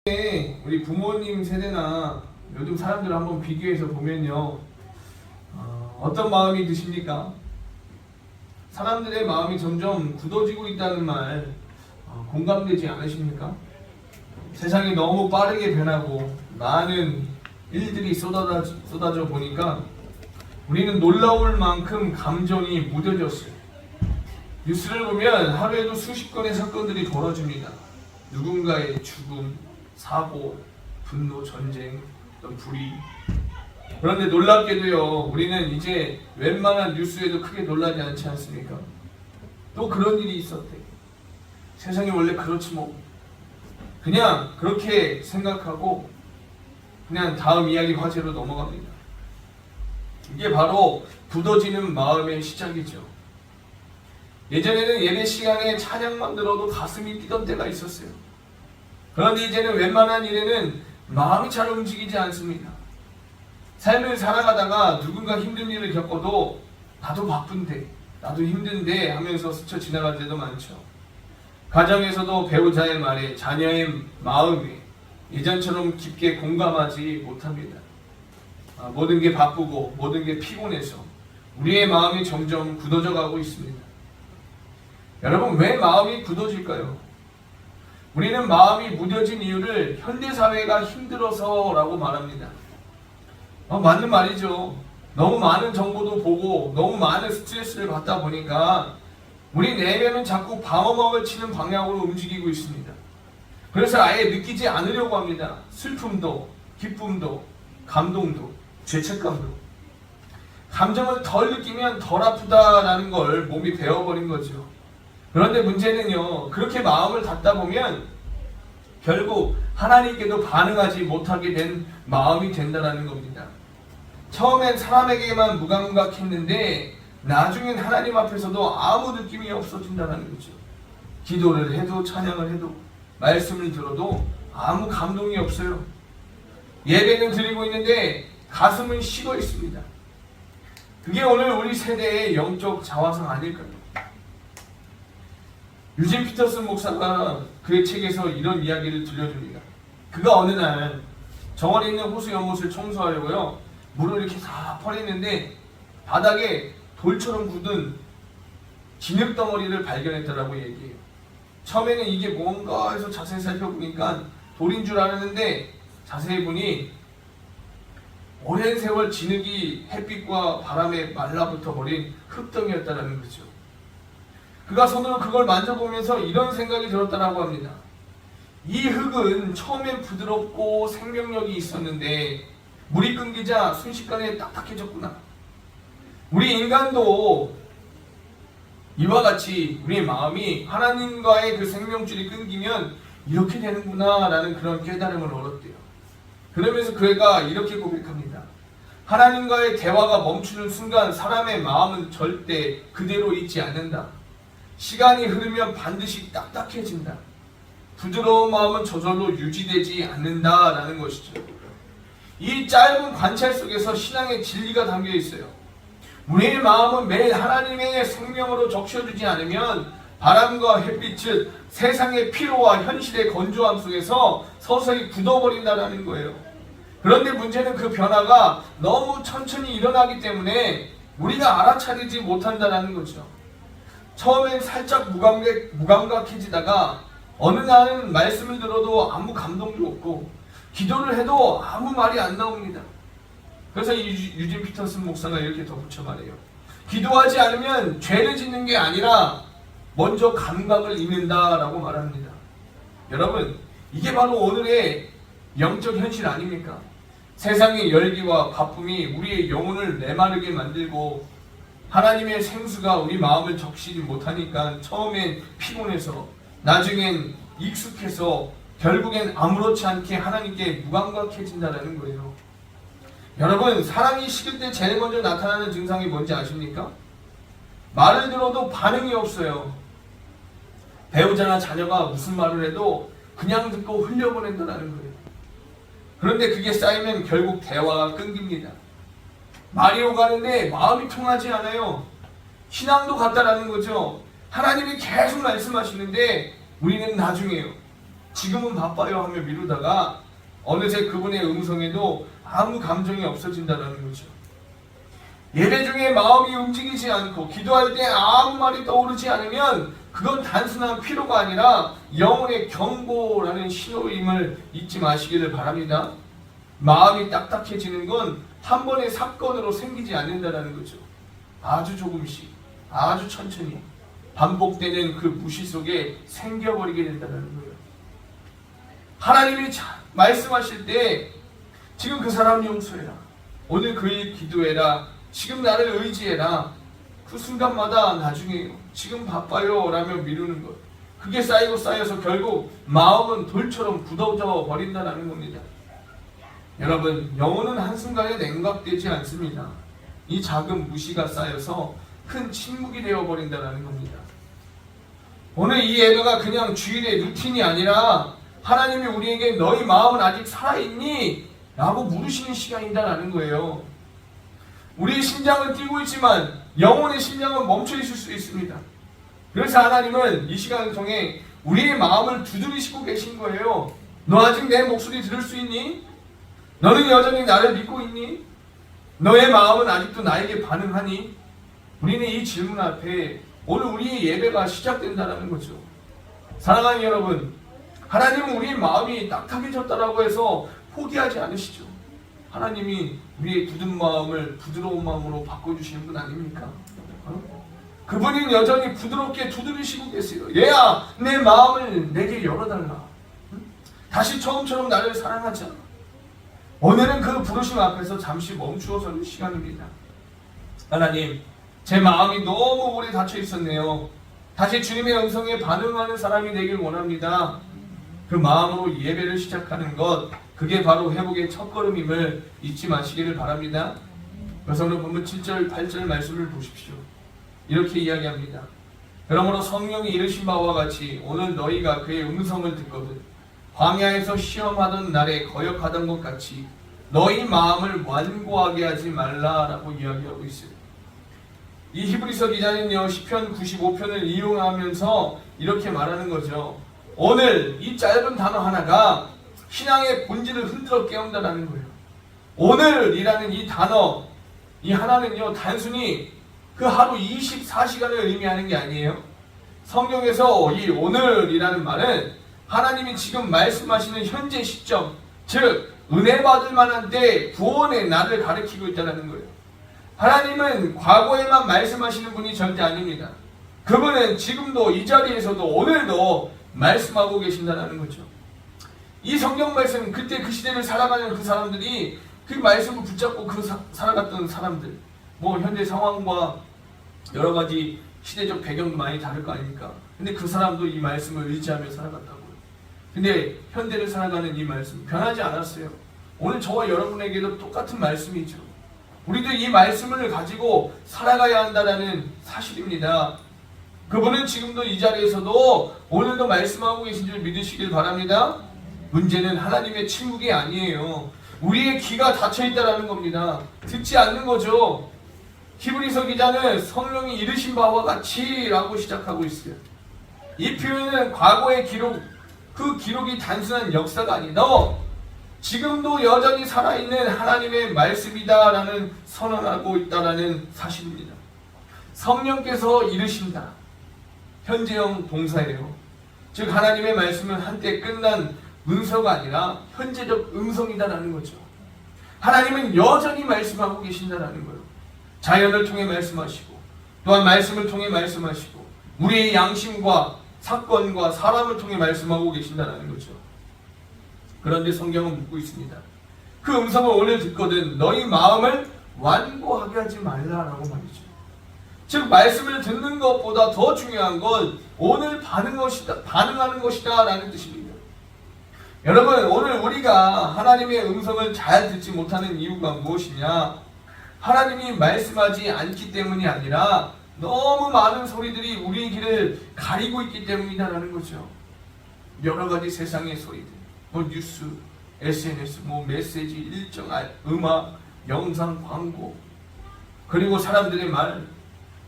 우리 부모님 세대나 요즘 사람들을 한번 비교해서 보면요, 어떤 마음이 드십니까? 사람들의 마음이 점점 굳어지고 있다는 말 공감되지 않으십니까? 세상이 너무 빠르게 변하고 많은 일들이 쏟아져 보니까 우리는 놀라울 만큼 감정이 무뎌졌어요. 뉴스를 보면 하루에도 수십 건의 사건들이 벌어집니다. 누군가의 죽음, 사고, 분노, 전쟁, 어떤 불의. 그런데 놀랍게도요, 우리는 이제 웬만한 뉴스에도 크게 놀라지 않지 않습니까? 또 그런 일이 있었대. 세상이 원래 그렇지 뭐. 그냥 그렇게 생각하고 그냥 다음 이야기 화제로 넘어갑니다. 이게 바로 굳어지는 마음의 시작이죠. 예전에는 예배 시간에 찬양만 들어도 가슴이 뛰던 때가 있었어요. 그런데 이제는 웬만한 일에는 마음이 잘 움직이지 않습니다. 삶을 살아가다가 누군가 힘든 일을 겪어도 나도 바쁜데, 나도 힘든데 하면서 스쳐 지나갈 때도 많죠. 가정에서도 배우자의 말에, 자녀의 마음에 예전처럼 깊게 공감하지 못합니다. 모든 게 바쁘고 모든 게 피곤해서 우리의 마음이 점점 굳어져 가고 있습니다. 여러분, 왜 마음이 굳어질까요? 우리는 마음이 무뎌진 이유를 현대사회가 힘들어서라고 말합니다. 맞는 말이죠. 너무 많은 정보도 보고 너무 많은 스트레스를 받다 보니까 우리 내면은 자꾸 방어막을 치는 방향으로 움직이고 있습니다. 그래서 아예 느끼지 않으려고 합니다. 슬픔도, 기쁨도, 감동도, 죄책감도. 감정을 덜 느끼면 덜 아프다라는 걸 몸이 배워버린 거죠. 그런데 문제는요, 그렇게 마음을 닫다 보면 결국 하나님께도 반응하지 못하게 된 마음이 된다는 겁니다. 처음엔 사람에게만 무감각했는데 나중엔 하나님 앞에서도 아무 느낌이 없어진다는 거죠. 기도를 해도 찬양을 해도 말씀을 들어도 아무 감동이 없어요. 예배는 드리고 있는데 가슴은 식어 있습니다. 그게 오늘 우리 세대의 영적 자화상 아닐까요? 유진 피터슨 목사가 그의 책에서 이런 이야기를 들려줍니다. 그가 어느 날 정원에 있는 호수 연못을 청소하려고요, 물을 이렇게 다 퍼냈는데 바닥에 돌처럼 굳은 진흙덩어리를 발견했다라고 얘기해요. 처음에는 이게 뭔가 해서 자세히 살펴보니까 돌인 줄 알았는데 자세히 보니 오랜 세월 진흙이 햇빛과 바람에 말라붙어 버린 흙덩이였다는 거죠. 그가 손으로 그걸 만져보면서 이런 생각이 들었다고 합니다. 이 흙은 처음엔 부드럽고 생명력이 있었는데 물이 끊기자 순식간에 딱딱해졌구나. 우리 인간도 이와 같이 우리의 마음이 하나님과의 그 생명줄이 끊기면 이렇게 되는구나 라는 그런 깨달음을 얻었대요. 그러면서 그가 이렇게 고백합니다. 하나님과의 대화가 멈추는 순간 사람의 마음은 절대 그대로 있지 않는다. 시간이 흐르면 반드시 딱딱해진다. 부드러운 마음은 저절로 유지되지 않는다라는 것이죠. 이 짧은 관찰 속에서 신앙의 진리가 담겨 있어요. 우리의 마음은 매일 하나님의 생명으로 적셔주지 않으면 바람과 햇빛을 세상의 피로와 현실의 건조함 속에서 서서히 굳어버린다는 거예요. 그런데 문제는 그 변화가 너무 천천히 일어나기 때문에 우리가 알아차리지 못한다는 거죠. 처음엔 살짝 무감각해지다가 어느 날은 말씀을 들어도 아무 감동도 없고 기도를 해도 아무 말이 안 나옵니다. 그래서 유진 피터슨 목사가 이렇게 덧붙여 말해요. 기도하지 않으면 죄를 짓는 게 아니라 먼저 감각을 잃는다라고 말합니다. 여러분, 이게 바로 오늘의 영적 현실 아닙니까? 세상의 열기와 바쁨이 우리의 영혼을 메마르게 만들고 하나님의 생수가 우리 마음을 적시지 못하니까 처음엔 피곤해서 나중엔 익숙해서 결국엔 아무렇지 않게 하나님께 무감각해진다는 거예요. 여러분, 사랑이 식을 때 제일 먼저 나타나는 증상이 뭔지 아십니까? 말을 들어도 반응이 없어요. 배우자나 자녀가 무슨 말을 해도 그냥 듣고 흘려보낸다는 거예요. 그런데 그게 쌓이면 결국 대화가 끊깁니다. 말이 오가는데 마음이 통하지 않아요. 신앙도 같다라는 거죠. 하나님이 계속 말씀하시는데 우리는 나중에요. 지금은 바빠요 하며 미루다가 어느새 그분의 음성에도 아무 감정이 없어진다는 거죠. 예배 중에 마음이 움직이지 않고 기도할 때 아무 말이 떠오르지 않으면 그건 단순한 피로가 아니라 영혼의 경고라는 신호임을 잊지 마시기를 바랍니다. 마음이 딱딱해지는 건 한 번의 사건으로 생기지 않는다는 거죠. 아주 조금씩, 아주 천천히 반복되는 그 무시 속에 생겨버리게 된다는 거예요. 하나님이 말씀하실 때 지금 그 사람 용서해라, 오늘 그 일 기도해라, 지금 나를 의지해라, 그 순간마다 나중에요, 지금 바빠요 라며 미루는 것, 그게 쌓이고 쌓여서 결국 마음은 돌처럼 굳어져 버린다는 겁니다. 여러분, 영혼은 한순간에 냉각되지 않습니다. 이 작은 무시가 쌓여서 큰 침묵이 되어버린다는 겁니다. 오늘 이 예배가 그냥 주일의 루틴이 아니라 하나님이 우리에게 너희 마음은 아직 살아있니? 라고 물으시는 시간이다라는 거예요. 우리의 심장은 뛰고 있지만 영혼의 심장은 멈춰 있을 수 있습니다. 그래서 하나님은 이 시간을 통해 우리의 마음을 두드리시고 계신 거예요. 너 아직 내 목소리 들을 수 있니? 너는 여전히 나를 믿고 있니? 너의 마음은 아직도 나에게 반응하니? 우리는 이 질문 앞에 오늘 우리의 예배가 시작된다는 거죠. 사랑하는 여러분, 하나님은 우리의 마음이 딱딱해졌다라고 해서 포기하지 않으시죠. 하나님이 우리의 굳은 마음을 부드러운 마음으로 바꿔주시는 분 아닙니까? 그분은 여전히 부드럽게 두드리시고 계세요. 얘야, 내 마음을 내게 열어달라. 다시 처음처럼 나를 사랑하자. 오늘은 그 부르심 앞에서 잠시 멈추어 서는 시간입니다. 하나님, 제 마음이 너무 오래 닫혀 있었네요. 다시 주님의 음성에 반응하는 사람이 되길 원합니다. 그 마음으로 예배를 시작하는 것, 그게 바로 회복의 첫걸음임을 잊지 마시기를 바랍니다. 그래서 오늘 본문 7절, 8절 말씀을 보십시오. 이렇게 이야기합니다. 그러므로 성령이 이르신 바와 같이 오늘 너희가 그의 음성을 듣거든 광야에서 시험하던 날에 거역하던 것 같이 너희 마음을 완고하게 하지 말라라고 이야기하고 있어요. 이 히브리서 기자는요, 시편 95편을 이용하면서 이렇게 말하는 거죠. 오늘 이 짧은 단어 하나가 신앙의 본질을 흔들어 깨운다는 거예요. 오늘이라는 이 단어, 이 하나는요, 단순히 그 하루 24시간을 의미하는 게 아니에요. 성경에서 이 오늘이라는 말은 하나님이 지금 말씀하시는 현재 시점, 즉 은혜 받을 만한 때 구원의 날을 가리키고 있다는 거예요. 하나님은 과거에만 말씀하시는 분이 절대 아닙니다. 그분은 지금도 이 자리에서도 오늘도 말씀하고 계신다는 거죠. 이 성경 말씀은 그때 그 시대를 살아가는 그 사람들이 그 말씀을 붙잡고 살아갔던 사람들, 뭐 현대 상황과 여러 가지 시대적 배경도 많이 다를 거 아닙니까? 근데 그 사람도 이 말씀을 의지하며 살아갔다고요. 근데 현대를 살아가는 이 말씀 변하지 않았어요. 오늘 저와 여러분에게도 똑같은 말씀이죠. 우리도 이 말씀을 가지고 살아가야 한다는 사실입니다. 그분은 지금도 이 자리에서도 오늘도 말씀하고 계신 줄 믿으시길 바랍니다. 문제는 하나님의 침묵이 아니에요. 우리의 귀가 닫혀있다는 겁니다. 듣지 않는 거죠. 히브리서 기자는 성령이 이르신 바와 같이 라고 시작하고 있어요. 이 표현은 과거의 기록, 그 기록이 단순한 역사가 아니다, 지금도 여전히 살아있는 하나님의 말씀이다 라는 선언하고 있다라는 사실입니다. 성령께서 이르신다, 현재형 동사예요. 즉 하나님의 말씀은 한때 끝난 문서가 아니라 현재적 음성이다라는 거죠. 하나님은 여전히 말씀하고 계신다라는 거예요. 자연을 통해 말씀하시고 또한 말씀을 통해 말씀하시고 우리의 양심과 사건과 사람을 통해 말씀하고 계신다는 거죠. 그런데 성경은 묻고 있습니다. 그 음성을 오늘 듣거든 너희 마음을 완고하게 하지 말라라고 말이죠. 즉 말씀을 듣는 것보다 더 중요한 건 오늘 반응하는 것이다 라는 뜻입니다. 여러분, 오늘 우리가 하나님의 음성을 잘 듣지 못하는 이유가 무엇이냐? 하나님이 말씀하지 않기 때문이 아니라 너무 많은 소리들이 우리의 귀를 가리고 있기 때문이다라는 거죠. 여러 가지 세상의 소리들, 뭐 뉴스, SNS, 뭐 메시지, 일정, 음악, 영상, 광고, 그리고 사람들의 말.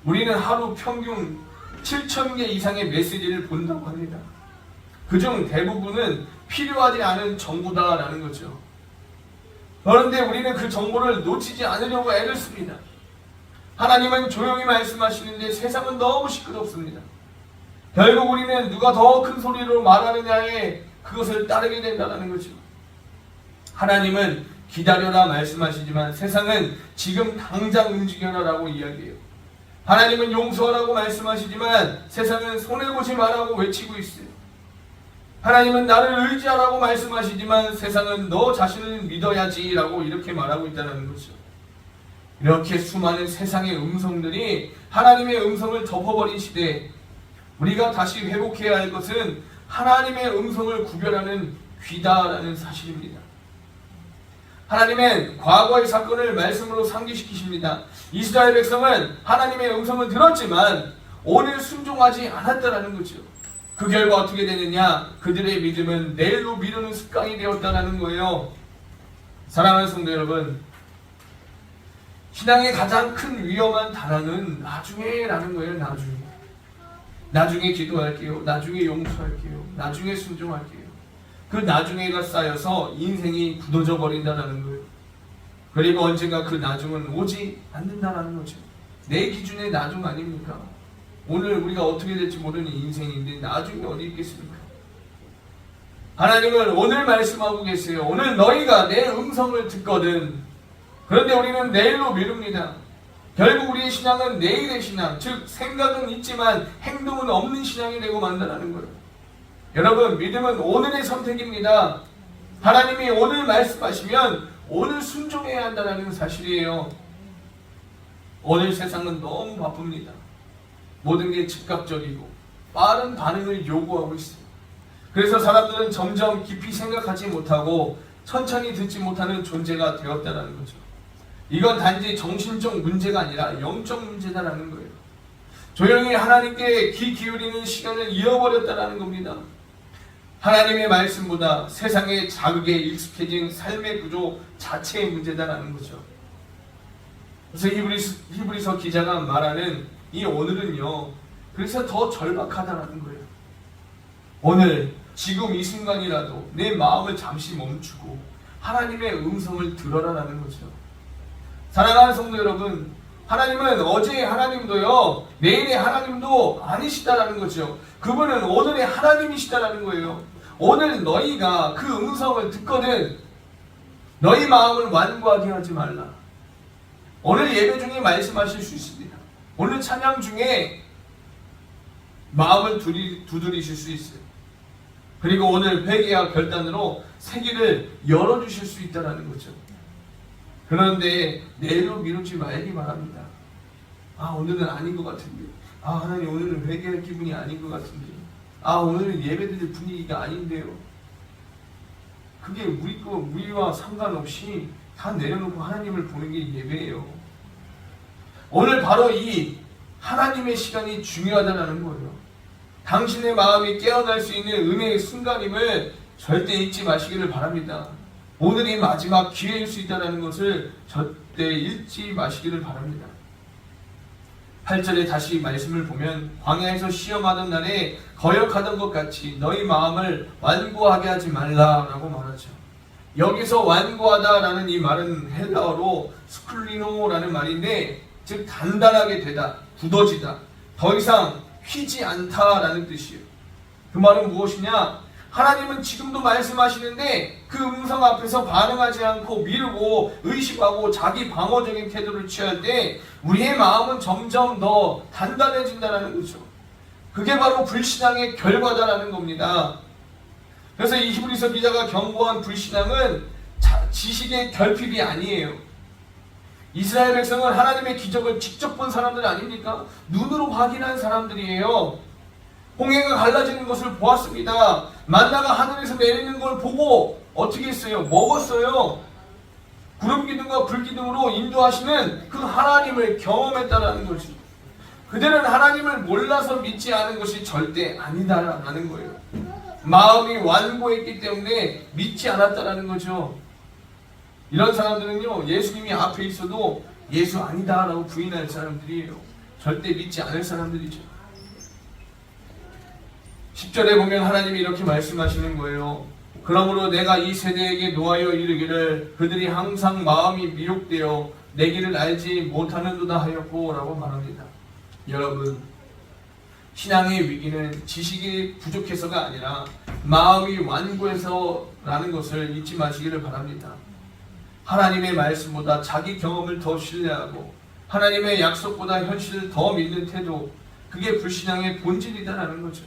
우리는 하루 평균 7,000개 이상의 메시지를 본다고 합니다. 그중 대부분은 필요하지 않은 정보다라는 거죠. 그런데 우리는 그 정보를 놓치지 않으려고 애를 씁니다. 하나님은 조용히 말씀하시는데 세상은 너무 시끄럽습니다. 결국 우리는 누가 더 큰 소리로 말하느냐에 그것을 따르게 된다는 거죠. 하나님은 기다려라 말씀하시지만 세상은 지금 당장 움직여라 라고 이야기해요. 하나님은 용서하라고 말씀하시지만 세상은 손해보지 말라고 외치고 있어요. 하나님은 나를 의지하라고 말씀하시지만 세상은 너 자신을 믿어야지 라고 이렇게 말하고 있다는 거죠. 이렇게 수많은 세상의 음성들이 하나님의 음성을 덮어버린 시대에 우리가 다시 회복해야 할 것은 하나님의 음성을 구별하는 귀다라는 사실입니다. 하나님은 과거의 사건을 말씀으로 상기시키십니다. 이스라엘 백성은 하나님의 음성을 들었지만 오늘 순종하지 않았다라는 거죠. 그 결과 어떻게 되느냐? 그들의 믿음은 내일로 미루는 습관이 되었다라는 거예요. 사랑하는 성도 여러분, 신앙의 가장 큰 위험한 단어는 나중에라는 거예요. 나중에 기도할게요. 나중에 용서할게요. 나중에 순종할게요. 그 나중에가 쌓여서 인생이 굳어져 버린다는 거예요. 그리고 언젠가 그 나중은 오지 않는다는 거죠. 내 기준의 나중 아닙니까? 오늘 우리가 어떻게 될지 모르는 인생인데 나중에 어디 있겠습니까? 하나님은 오늘 말씀하고 계세요. 오늘 너희가 내 음성을 듣거든. 그런데 우리는 내일로 미룹니다. 결국 우리의 신앙은 내일의 신앙, 즉 생각은 있지만 행동은 없는 신앙이 되고 만다라는 거예요. 여러분, 믿음은 오늘의 선택입니다. 하나님이 오늘 말씀하시면 오늘 순종해야 한다는 사실이에요. 오늘 세상은 너무 바쁩니다. 모든 게 즉각적이고 빠른 반응을 요구하고 있어요. 그래서 사람들은 점점 깊이 생각하지 못하고 천천히 듣지 못하는 존재가 되었다는 거죠. 이건 단지 정신적 문제가 아니라 영적 문제다라는 거예요. 조용히 하나님께 귀 기울이는 시간을 잃어버렸다는 겁니다. 하나님의 말씀보다 세상의 자극에 익숙해진 삶의 구조 자체의 문제다라는 거죠. 그래서 히브리서 기자가 말하는 이 오늘은요, 그래서 더 절박하다라는 거예요. 오늘 지금 이 순간이라도 내 마음을 잠시 멈추고 하나님의 음성을 들어라라는 거죠. 사랑하는 성도 여러분, 하나님은 어제의 하나님도요, 내일의 하나님도 아니시다라는 거죠. 그분은 오늘의 하나님이시다라는 거예요. 오늘 너희가 그 음성을 듣거든 너희 마음을 완고하게 하지 말라. 오늘 예배 중에 말씀하실 수 있습니다. 오늘 찬양 중에 마음을 두드리실 수 있어요. 그리고 오늘 회개와 결단으로 세계를 열어주실 수 있다는 거죠. 그런데 내일로 미루지 말기 바랍니다. 오늘은 아닌 것 같은데. 하나님 오늘은 회개할 기분이 아닌 것 같은데. 오늘은 예배드릴 분위기가 아닌데요. 그게 우리와 상관없이 다 내려놓고 하나님을 보는 게 예배예요. 오늘 바로 이 하나님의 시간이 중요하다는 거예요. 당신의 마음이 깨어날 수 있는 은혜의 순간임을 절대 잊지 마시기를 바랍니다. 오늘이 마지막 기회일 수 있다는 것을 절대 잊지 마시기를 바랍니다. 8절에 다시 말씀을 보면 광야에서 시험하던 날에 거역하던 것 같이 너희 마음을 완고하게 하지 말라라고 말하죠. 여기서 완고하다라는 이 말은 헬라어로 스쿨리노라는 말인데, 즉 단단하게 되다, 굳어지다, 더 이상 휘지 않다라는 뜻이에요. 그 말은 무엇이냐? 하나님은 지금도 말씀하시는데 그 음성 앞에서 반응하지 않고 미루고 의식하고 자기 방어적인 태도를 취할 때 우리의 마음은 점점 더 단단해진다는 거죠. 그게 바로 불신앙의 결과다라는 겁니다. 그래서 이 히브리서 기자가 경고한 불신앙은 지식의 결핍이 아니에요. 이스라엘 백성은 하나님의 기적을 직접 본 사람들 아닙니까? 눈으로 확인한 사람들이에요. 홍해가 갈라지는 것을 보았습니다. 만나가 하늘에서 내리는 걸 보고 어떻게 했어요? 먹었어요. 구름 기둥과 불 기둥으로 인도하시는 그 하나님을 경험했다라는 거지. 그들은 하나님을 몰라서 믿지 않은 것이 절대 아니다라는 거예요. 마음이 완고했기 때문에 믿지 않았다라는 거죠. 이런 사람들은요, 예수님이 앞에 있어도 예수 아니다라고 부인할 사람들이에요. 절대 믿지 않을 사람들이죠. 10절에 보면 하나님이 이렇게 말씀하시는 거예요. 그러므로 내가 이 세대에게 노하여 이르기를 그들이 항상 마음이 미혹되어 내 길을 알지 못하는도다 하였고 라고 말합니다. 여러분, 신앙의 위기는 지식이 부족해서가 아니라 마음이 완고해서라는 것을 잊지 마시기를 바랍니다. 하나님의 말씀보다 자기 경험을 더 신뢰하고 하나님의 약속보다 현실을 더 믿는 태도, 그게 불신앙의 본질이다라는 거죠.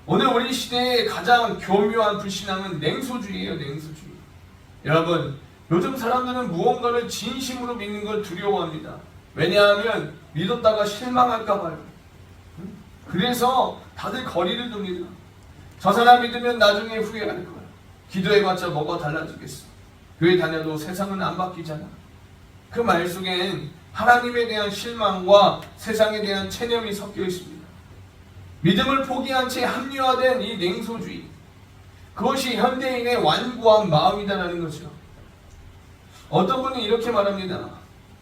오늘 우리 시대의 가장 교묘한 불신앙은 냉소주의예요. 냉소주의. 여러분, 요즘 사람들은 무언가를 진심으로 믿는 걸 두려워합니다. 왜냐하면 믿었다가 실망할까 봐요. 그래서 다들 거리를 둡니다. 저 사람 믿으면 나중에 후회할 거야. 기도해봤자 뭐가 달라지겠어. 교회 다녀도 세상은 안 바뀌잖아. 그 말 속엔 하나님에 대한 실망과 세상에 대한 체념이 섞여 있습니다. 믿음을 포기한 채 합리화된 이 냉소주의, 그것이 현대인의 완고한 마음이다라는 거죠. 어떤 분은 이렇게 말합니다.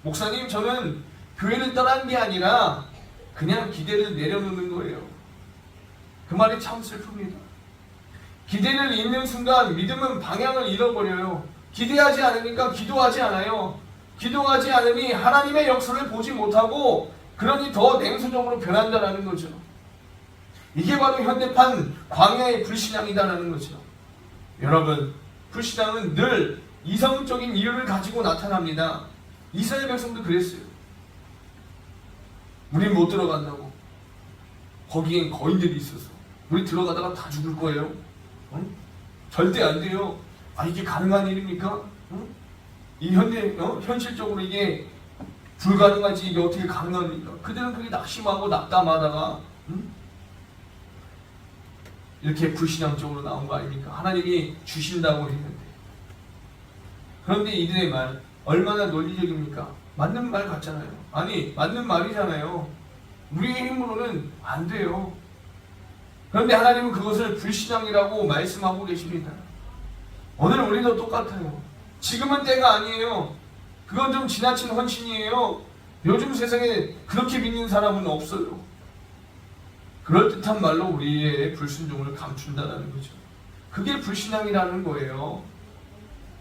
목사님, 저는 교회를 떠난 게 아니라 그냥 기대를 내려놓는 거예요. 그 말이 참 슬픕니다. 기대를 잃는 순간 믿음은 방향을 잃어버려요. 기대하지 않으니까 기도하지 않아요. 기도하지 않으니 하나님의 역사를 보지 못하고 그러니 더 냉소적으로 변한다는 거죠. 이게 바로 현대판 광야의 불신앙이다라는 거죠. 여러분, 불신앙은 늘 이성적인 이유를 가지고 나타납니다. 이스라엘 백성도 그랬어요. 우린 못 들어간다고. 거기엔 거인들이 있어서. 우리 들어가다가 다 죽을 거예요. 절대 안 돼요. 이게 가능한 일입니까? 이 현실적으로 이게 불가능하지, 이게 어떻게 가능합니까? 그들은 그게 낙심하고 낙담하다가 이렇게 불신앙적으로 나온 거 아닙니까? 하나님이 주신다고 했는데. 그런데 이들의 말 얼마나 논리적입니까? 맞는 말 같잖아요. 아니, 맞는 말이잖아요. 우리의 힘으로는 안 돼요. 그런데 하나님은 그것을 불신앙이라고 말씀하고 계십니다. 오늘 우리도 똑같아요. 지금은 때가 아니에요. 그건 좀 지나친 헌신이에요. 요즘 세상에 그렇게 믿는 사람은 없어요. 그럴듯한 말로 우리의 불순종을 감춘다는 거죠. 그게 불신앙이라는 거예요.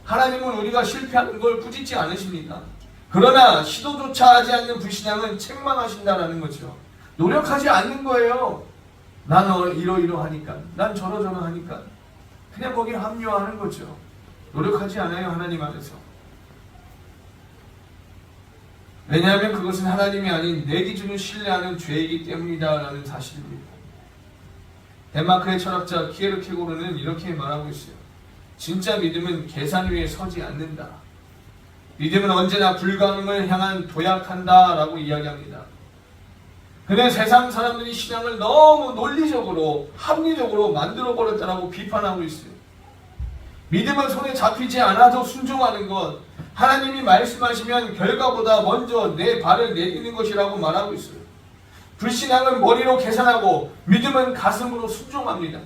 하나님은 우리가 실패하는 걸 꾸짖지 않으십니다. 그러나 시도조차 하지 않는 불신앙은 책망하신다는 거죠. 노력하지 않는 거예요. 난 이러이러하니까, 난 저러저러하니까 그냥 거기에 합류하는 거죠. 노력하지 않아요. 하나님 안에서. 왜냐하면 그것은 하나님이 아닌 내 기준을 신뢰하는 죄이기 때문이다 라는 사실입니다. 덴마크의 철학자 키에르케고르는 이렇게 말하고 있어요. 진짜 믿음은 계산 위에 서지 않는다. 믿음은 언제나 불가능을 향한 도약한다 라고 이야기합니다. 그는 세상 사람들이 신앙을 너무 논리적으로 합리적으로 만들어버렸다라고 비판하고 있어요. 믿음은 손에 잡히지 않아도 순종하는 것, 하나님이 말씀하시면 결과보다 먼저 내 발을 내딛는 것이라고 말하고 있어요. 불신앙은 머리로 계산하고 믿음은 가슴으로 순종합니다.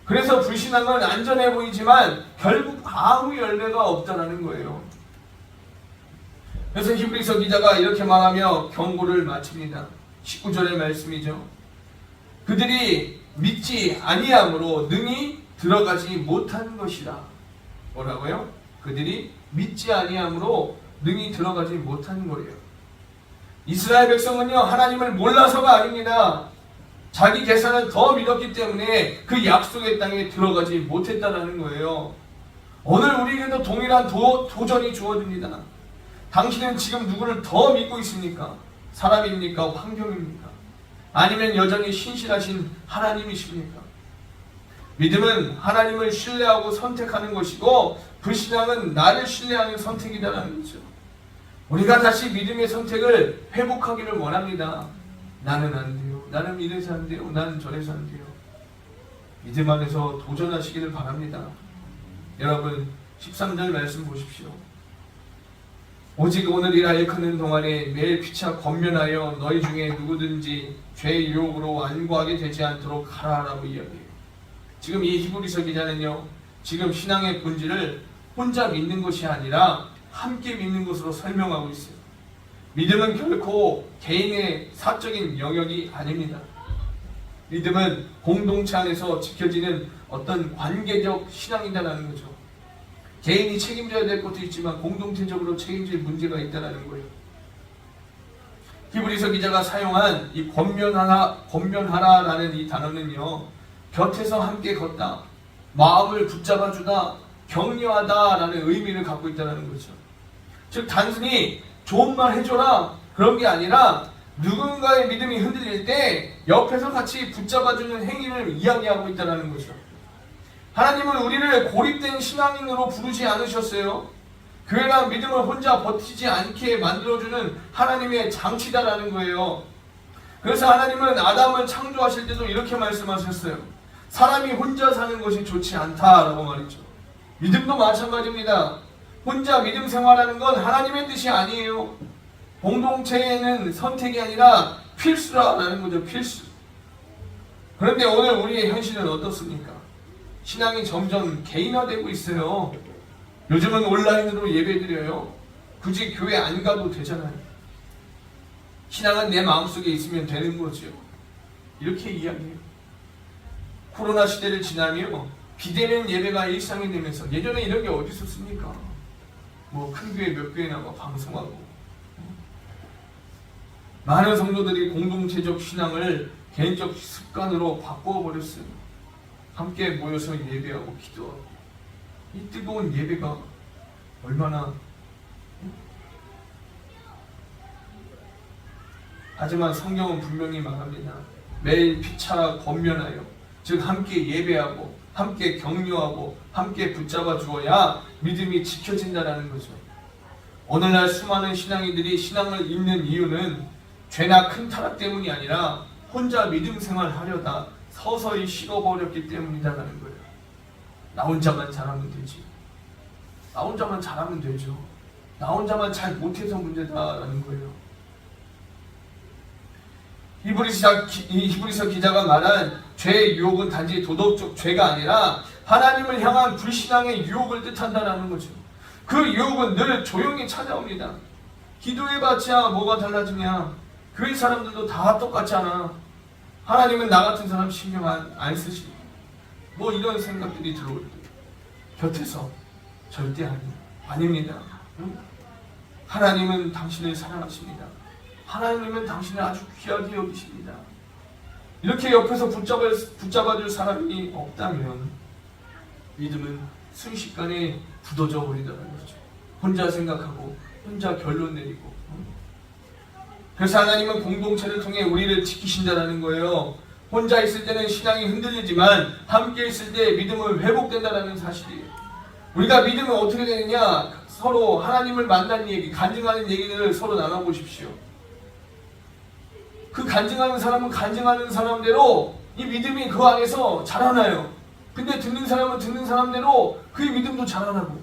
그래서 불신앙은 안전해 보이지만 결국 아무 열매가 없다는 거예요. 그래서 히브리서 기자가 이렇게 말하며 경고를 마칩니다. 19절의 말씀이죠. 그들이 믿지 아니함으로 능히 들어가지 못한 것이라. 뭐라고요? 그들이 믿지 아니함으로 능히 들어가지 못한 거예요. 이스라엘 백성은요, 하나님을 몰라서가 아닙니다. 자기 계산을 더 믿었기 때문에 그 약속의 땅에 들어가지 못했다는 거예요. 오늘 우리에게도 동일한 도전이 주어집니다. 당신은 지금 누구를 더 믿고 있습니까? 사람입니까? 환경입니까? 아니면 여전히 신실하신 하나님이십니까? 믿음은 하나님을 신뢰하고 선택하는 것이고 불신앙은 나를 신뢰하는 선택이다라는 거죠. 우리가 다시 믿음의 선택을 회복하기를 원합니다. 나는 안 돼요. 나는 이래서 안 돼요. 나는 저래서 안 돼요. 믿음 안에서 도전하시기를 바랍니다. 여러분 13절 말씀 보십시오. 오직 오늘이라 일컫는 동안에 매일 피차 권면하여 너희 중에 누구든지 죄의 유혹으로 완고하게 되지 않도록 하라라고 이야기해요. 지금 이 히브리서 기자는요, 지금 신앙의 본질을 혼자 믿는 것이 아니라 함께 믿는 것으로 설명하고 있어요. 믿음은 결코 개인의 사적인 영역이 아닙니다. 믿음은 공동체 안에서 지켜지는 어떤 관계적 신앙이다라는 거죠. 개인이 책임져야 될 것도 있지만 공동체적으로 책임질 문제가 있다는 거예요. 히브리서 기자가 사용한 이 권면하라라는 이 단어는요, 곁에서 함께 걷다, 마음을 붙잡아주다, 격려하다라는 의미를 갖고 있다는 거죠. 즉 단순히 좋은 말 해줘라 그런 게 아니라 누군가의 믿음이 흔들릴 때 옆에서 같이 붙잡아주는 행위를 이야기하고 있다는 거죠. 하나님은 우리를 고립된 신앙인으로 부르지 않으셨어요. 교회란 믿음을 혼자 버티지 않게 만들어주는 하나님의 장치다라는 거예요. 그래서 하나님은 아담을 창조하실 때도 이렇게 말씀하셨어요. 사람이 혼자 사는 것이 좋지 않다라고 말했죠. 믿음도 마찬가지입니다. 혼자 믿음 생활하는 건 하나님의 뜻이 아니에요. 공동체에는 선택이 아니라 필수라는 거죠. 필수. 그런데 오늘 우리의 현실은 어떻습니까? 신앙이 점점 개인화되고 있어요. 요즘은 온라인으로 예배드려요. 굳이 교회 안 가도 되잖아요. 신앙은 내 마음속에 있으면 되는 거죠. 이렇게 이야기해요. 코로나 시대를 지나며 비대면 예배가 일상이 되면서 예전에 이런 게 어디 있었습니까? 뭐 큰 교회 몇 교회 나가 방송하고 많은 성도들이 공동체적 신앙을 개인적 습관으로 바꾸어 버렸어요. 함께 모여서 예배하고 기도하고 이 뜨거운 예배가 얼마나 하지만 성경은 분명히 말합니다. 매일 피차라 권면하여 즉 함께 예배하고 함께 격려하고 함께 붙잡아 주어야 믿음이 지켜진다는 거죠. 오늘날 수많은 신앙인들이 신앙을 잃는 이유는 죄나 큰 타락 때문이 아니라 혼자 믿음 생활하려다 서서히 식어버렸기 때문이다라는 거예요. 나 혼자만 잘하면 되지. 나 혼자만 잘하면 되죠. 나 혼자만 잘 못해서 문제다라는 거예요. 히브리서 기자가 말한 죄의 유혹은 단지 도덕적 죄가 아니라 하나님을 향한 불신앙의 유혹을 뜻한다라는 거죠. 그 유혹은 늘 조용히 찾아옵니다. 기도해봤자 뭐가 달라지냐. 교회 사람들도 다 똑같잖아. 하나님은 나 같은 사람 신경 안 쓰시고 뭐 이런 생각들이 들어올 때 곁에서 절대 아닙니다. 하나님은 당신을 사랑하십니다. 하나님은 당신을 아주 귀하게 여기십니다. 이렇게 옆에서 붙잡아줄 사람이 없다면 믿음은 순식간에 굳어져 버리다는 거죠. 혼자 생각하고 혼자 결론 내리고. 그래서 하나님은 공동체를 통해 우리를 지키신다는 거예요. 혼자 있을 때는 신앙이 흔들리지만 함께 있을 때 믿음은 회복된다는 사실이에요. 우리가 믿음은 어떻게 되느냐? 서로 하나님을 만난 얘기, 간증하는 얘기들을 서로 나눠보십시오. 그 간증하는 사람은 간증하는 사람대로 이 믿음이 그 안에서 자라나요. 근데 듣는 사람은 듣는 사람대로 그의 믿음도 자라나고.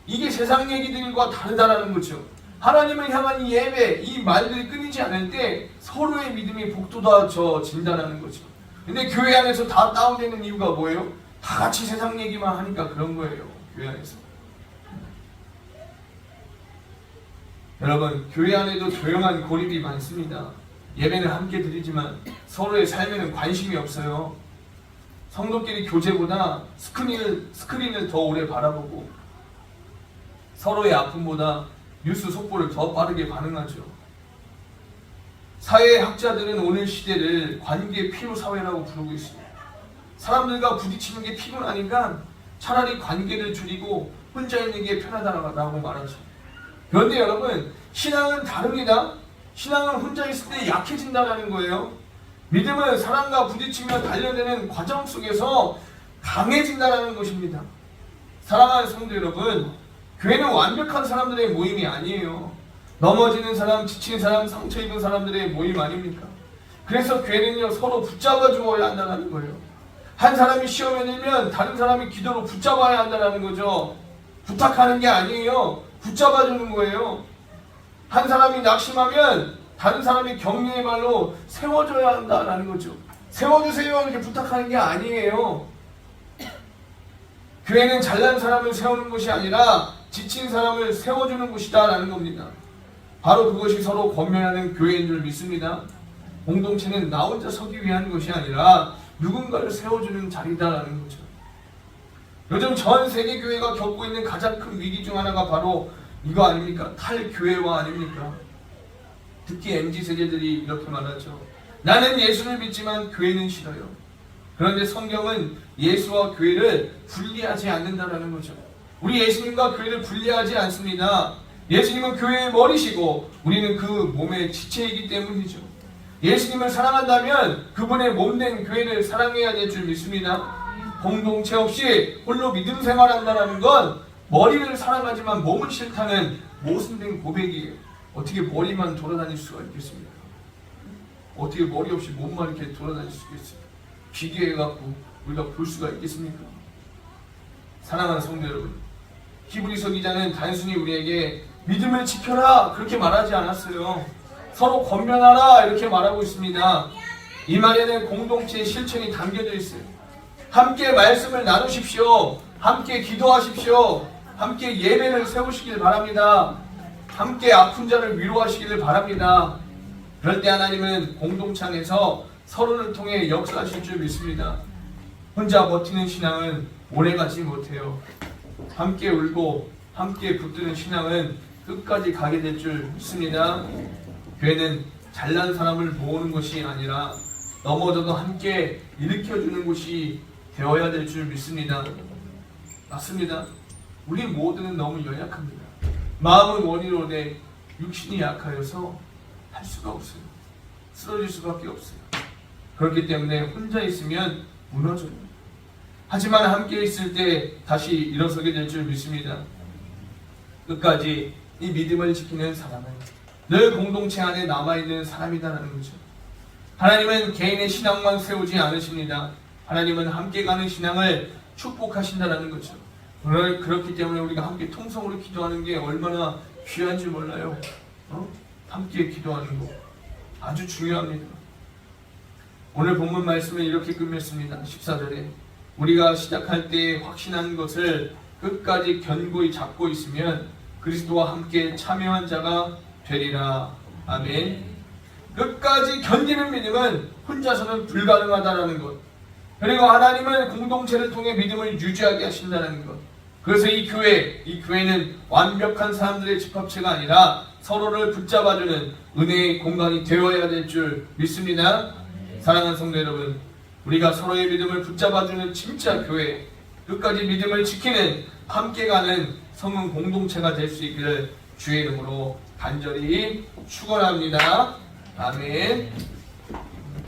이게 세상 얘기들과 다르다라는 거죠. 하나님을 향한 이 예배, 이 말들이 끊이지 않을 때 서로의 믿음이 복돋아진다는 거죠. 근데 교회 안에서 다 다운되는 이유가 뭐예요? 다 같이 세상 얘기만 하니까 그런 거예요. 교회 안에서. 여러분, 교회 안에도 조용한 고립이 많습니다. 예배는 함께 드리지만 서로의 삶에는 관심이 없어요. 성도끼리 교제보다 스크린을 더 오래 바라보고 서로의 아픔보다 뉴스 속보를 더 빠르게 반응하죠. 사회학자들은 오늘 시대를 관계 피로 사회라고 부르고 있습니다. 사람들과 부딪히는 게 피곤하니까 차라리 관계를 줄이고 혼자 있는 게 편하다라고 말하죠. 그런데 여러분, 신앙은 다릅니다. 신앙은 혼자 있을 때 약해진다는 거예요. 믿음은 사람과 부딪히며 단련되는 과정 속에서 강해진다는 것입니다. 사랑하는 성도 여러분, 교회는 완벽한 사람들의 모임이 아니에요. 넘어지는 사람, 지친 사람, 상처 입은 사람들의 모임 아닙니까? 그래서 교회는요, 서로 붙잡아 주어야 한다는 거예요. 한 사람이 시험에 들면 다른 사람이 기도로 붙잡아야 한다는 거죠. 부탁하는 게 아니에요. 붙잡아 주는 거예요. 한 사람이 낙심하면 다른 사람이 격려의 말로 세워줘야 한다는 거죠. 세워주세요 이렇게 부탁하는 게 아니에요. 교회는 잘난 사람을 세우는 것이 아니라 지친 사람을 세워주는 곳이다 라는 겁니다. 바로 그것이 서로 권면하는 교회인 줄 믿습니다. 공동체는 나 혼자 서기 위한 것이 아니라 누군가를 세워주는 자리다라는 거죠. 요즘 전 세계 교회가 겪고 있는 가장 큰 위기 중 하나가 바로 이거 아닙니까? 탈교회화 아닙니까? 특히 MZ세대들이 이렇게 말하죠. 나는 예수를 믿지만 교회는 싫어요. 그런데 성경은 예수와 교회를 분리하지 않는다라는 거죠. 우리 예수님과 교회를 분리하지 않습니다. 예수님은 교회의 머리시고 우리는 그 몸의 지체이기 때문이죠. 예수님을 사랑한다면 그분의 몸된 교회를 사랑해야 될 줄 믿습니다. 공동체 없이 홀로 믿음 생활한다는 건 머리를 사랑하지만 몸은 싫다는 모순된 고백이에요. 어떻게 머리만 돌아다닐 수가 있겠습니까? 어떻게 머리 없이 몸만 이렇게 돌아다닐 수 있겠습니까? 비교해갖고 우리가 볼 수가 있겠습니까? 사랑하는 성도 여러분, 히브리서 기자는 단순히 우리에게 믿음을 지켜라 그렇게 말하지 않았어요. 서로 권면하라 이렇게 말하고 있습니다. 이 말에는 공동체의 실천이 담겨져 있어요. 함께 말씀을 나누십시오. 함께 기도하십시오. 함께 예배를 세우시길 바랍니다. 함께 아픈 자를 위로하시기를 바랍니다. 그럴 때 하나님은 공동체 안에서 서로를 통해 역사하실 줄 믿습니다. 혼자 버티는 신앙은 오래가지 못해요. 함께 울고 함께 붙드는 신앙은 끝까지 가게 될 줄 믿습니다. 교회는 잘난 사람을 모으는 것이 아니라 넘어져도 함께 일으켜주는 곳이 되어야 될 줄 믿습니다. 맞습니다. 우리 모두는 너무 연약합니다. 마음은 원이로되 육신이 약하여서 할 수가 없어요. 쓰러질 수밖에 없어요. 그렇기 때문에 혼자 있으면 무너져요. 하지만 함께 있을 때 다시 일어서게 될 줄 믿습니다. 끝까지 이 믿음을 지키는 사람은 늘 공동체 안에 남아있는 사람이다라는 거죠. 하나님은 개인의 신앙만 세우지 않으십니다. 하나님은 함께 가는 신앙을 축복하신다라는 거죠. 오늘 그렇기 때문에 우리가 함께 통성으로 기도하는 게 얼마나 귀한지 몰라요. 함께 기도하는 거 아주 중요합니다. 오늘 본문 말씀을 이렇게 끝맺습니다. 14절에 우리가 시작할 때 확신한 것을 끝까지 견고히 잡고 있으면 그리스도와 함께 참여한 자가 되리라. 아멘. 끝까지 견디는 믿음은 혼자서는 불가능하다라는 것. 그리고 하나님은 공동체를 통해 믿음을 유지하게 하신다는 것. 그래서 이 교회는 완벽한 사람들의 집합체가 아니라 서로를 붙잡아주는 은혜의 공간이 되어야 될 줄 믿습니다. 사랑하는 성도 여러분, 우리가 서로의 믿음을 붙잡아주는 진짜 교회, 끝까지 믿음을 지키는 함께 가는 성은 공동체가 될 수 있기를 주의 이름으로 간절히 축원합니다. 아멘.